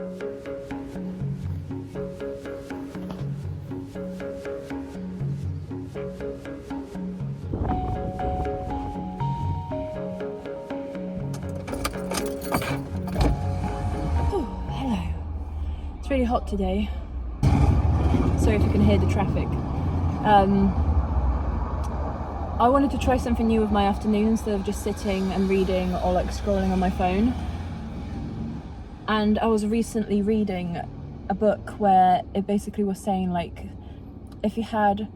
Hello. It's really hot today. Sorry if you can hear the traffic. I wanted to try something new with my afternoon instead of just sitting and reading or like scrolling on my phone. And I was recently reading a book where it basically was saying, like, if you had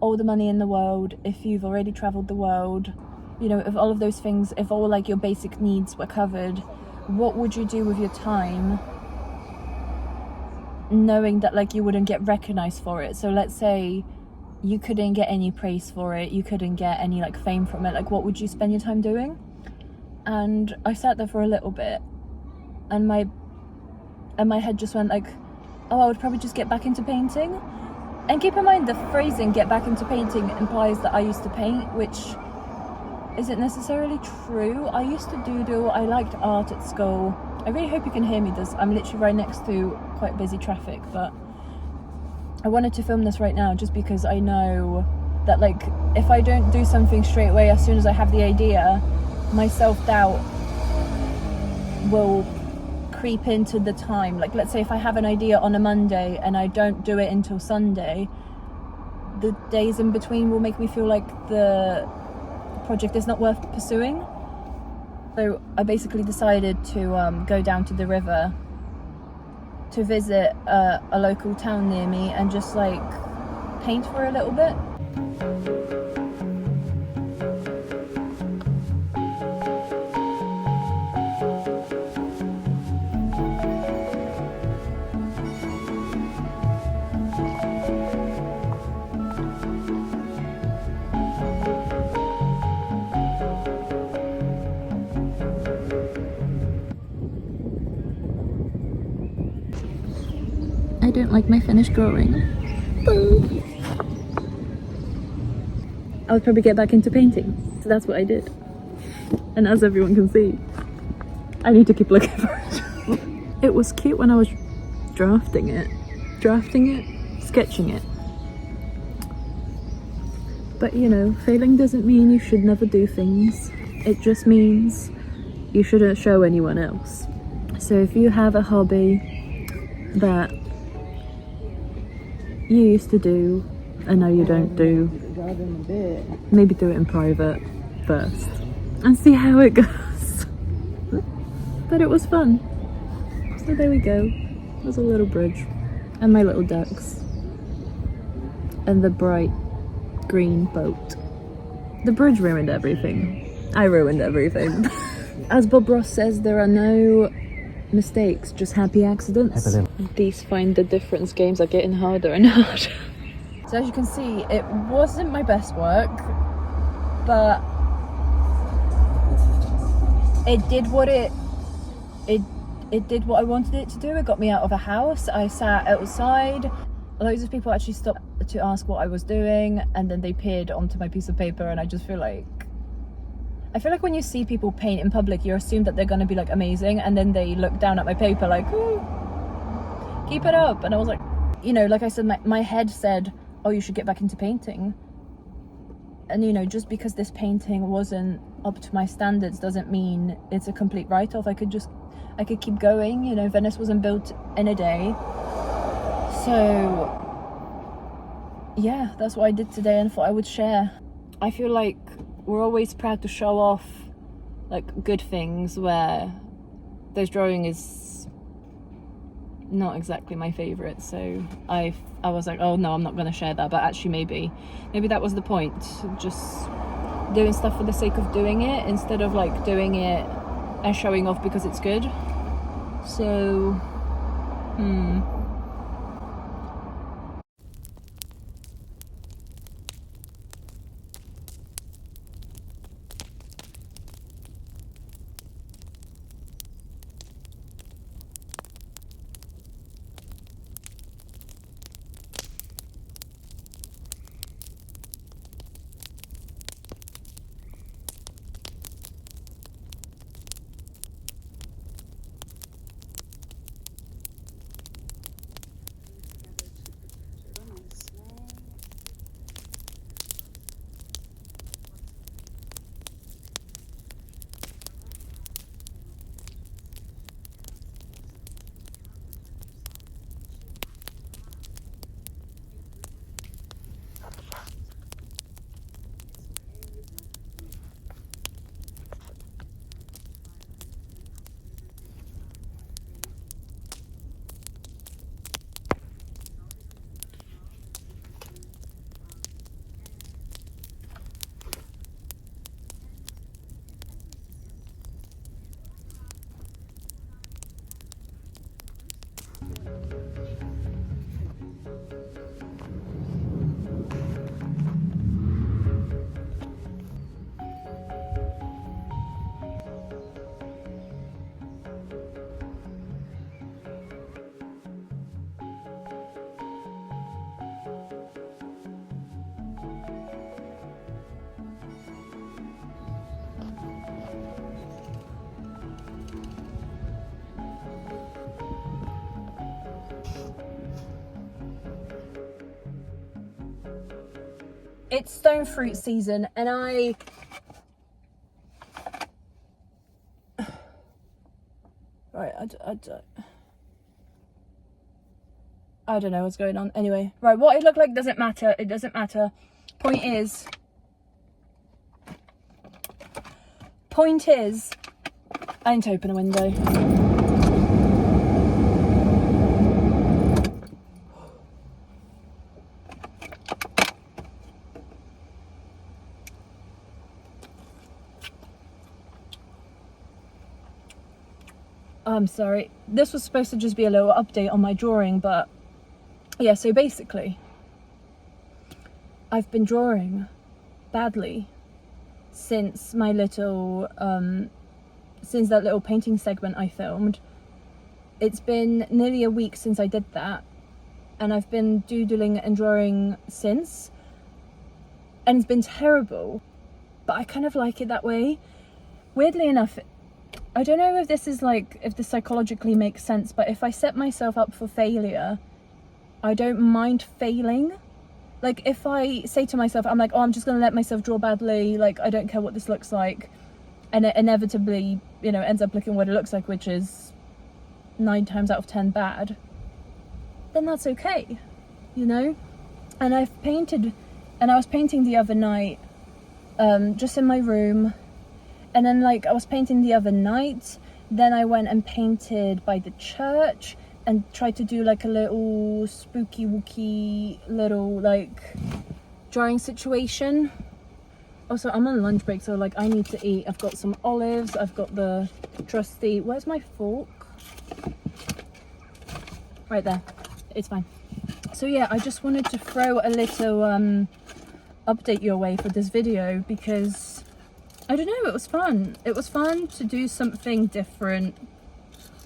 all the money in the world, if you've already traveled the world, you know, if all of those things, if all like your basic needs were covered, what would you do with your time, knowing that like you wouldn't get recognized for it? So let's say you couldn't get any praise for it, you couldn't get any like fame from it, like what would you spend your time doing? And I sat there for a little bit and my head just went like, oh, I would probably just get back into painting. And keep in mind, the phrasing get back into painting implies that I used to paint, which isn't necessarily true. I used to doodle, I liked art at school. I really hope you can hear me. I'm literally right next to quite busy traffic, but I wanted to film this right now just because I know that like if I don't do something straight away as soon as I have the idea, my self-doubt will creep into the time. Like let's say if I have an idea on a Monday and I don't do it until Sunday, the days in between will make me feel like the project is not worth pursuing. So I basically decided to go down to the river to visit a local town near me and just like paint for a little bit. I don't like my finished drawing. I would probably get back into painting, so that's what I did. And as everyone can see, I need to keep looking for it. It was cute when I was drafting it, sketching it. But you know, failing doesn't mean you should never do things. It just means you shouldn't show anyone else. So if you have a hobby that you used to do and now you don't do, maybe do it in private first and see how it goes. But it was fun. So there we go. There's a little bridge and my little ducks and the bright green boat. The bridge ruined everything. I ruined everything. As Bob Ross says, there are no mistakes, just happy accidents. These find the difference games are getting harder and harder. So as you can see, it wasn't my best work, but it did what it did what I wanted it to do. It got me out of a house. I sat outside. Loads of people actually stopped to ask what I was doing, and then they peered onto my piece of paper, and I just feel like when you see people paint in public, you assume that they're going to be like amazing, and then they look down at my paper like, ooh, keep it up. And I was like, you know, like I said, my head said, oh, you should get back into painting. And you know, just because this painting wasn't up to my standards doesn't mean it's a complete write-off. I could keep going. You know, Venice wasn't built in a day. So yeah, that's what I did today and thought I would share. I feel like we're always proud to show off like good things, where this drawing is not exactly my favorite. So I was like, oh no, I'm not going to share that. But actually maybe that was the point, just doing stuff for the sake of doing it instead of like doing it and showing off because it's good. So It's stone fruit season, and right, I don't know what's going on. Anyway, right, what it looked like doesn't matter. It doesn't matter. Point is, I need to open a window. I'm sorry. This was supposed to just be a little update on my drawing, but yeah, so basically, I've been drawing badly since my little, since that little painting segment I filmed. It's been nearly a week since I did that, and I've been doodling and drawing since, and it's been terrible, but I kind of like it that way. Weirdly enough, I don't know if this is like, if this psychologically makes sense, but if I set myself up for failure, I don't mind failing. Like, if I say to myself, I'm like, oh, I'm just going to let myself draw badly, like, I don't care what this looks like, and it inevitably, you know, ends up looking what it looks like, which is 9 times out of 10 bad, then that's okay, you know? And I've painted, and I was painting the other night, just in my room, and then, like, I was painting the other night, then I went and painted by the church, and tried to do like a little spooky wooky little like drawing situation. Also, I'm on lunch break, so like I need to eat. I've got some olives, I've got the trusty, where's my fork? Right there, it's fine. So yeah, I just wanted to throw a little update your way for this video, because I don't know, it was fun. It was fun to do something different,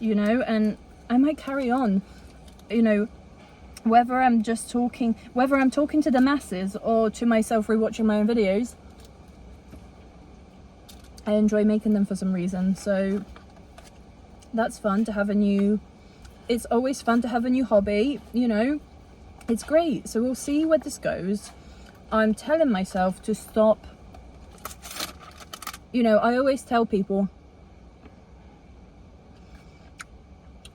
you know, and I might carry on, you know, whether I'm talking to the masses or to myself rewatching my own videos. I enjoy making them for some reason, so that's fun to have a new, it's always fun to have a new hobby, you know, it's great. So we'll see where this goes. I'm telling myself to stop, you know, I always tell people,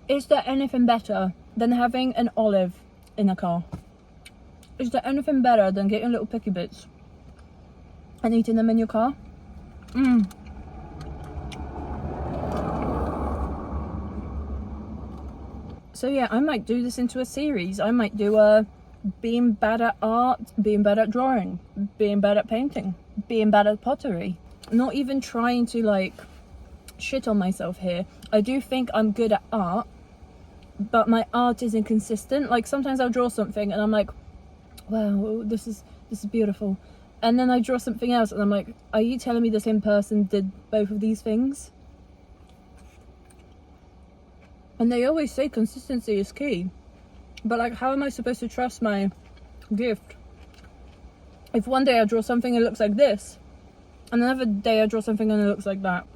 is there anything better than having an olive in a car? Is there anything better than getting little picky bits and eating them in your car? So yeah, I might do this into a series. I might do a being bad at art, being bad at drawing, being bad at painting, being bad at pottery. Not even trying to like shit on myself here. I do think I'm good at art, but my art is inconsistent. Like sometimes I'll draw something and I'm like, wow, this is beautiful, and then I draw something else and I'm like, are you telling me the same person did both of these things? And they always say consistency is key, but like, how am I supposed to trust my gift if one day I draw something and it looks like this, and another day I draw something and it looks like that?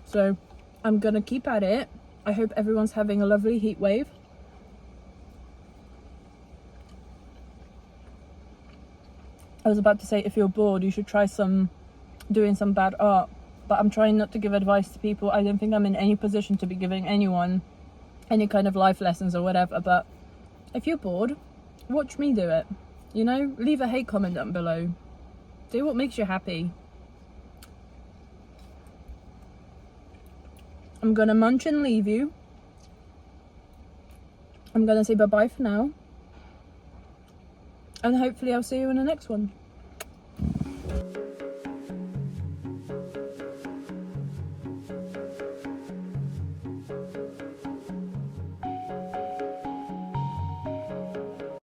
So I'm gonna keep at it. I hope everyone's having a lovely heat wave. I was about to say, if you're bored, you should try doing some bad art, but I'm trying not to give advice to people. I don't think I'm in any position to be giving anyone any kind of life lessons or whatever, but if you're bored, watch me do it, you know? Leave a hate comment down below. Do what makes you happy. I'm gonna munch and leave you. I'm gonna say bye-bye for now. And hopefully I'll see you in the next one.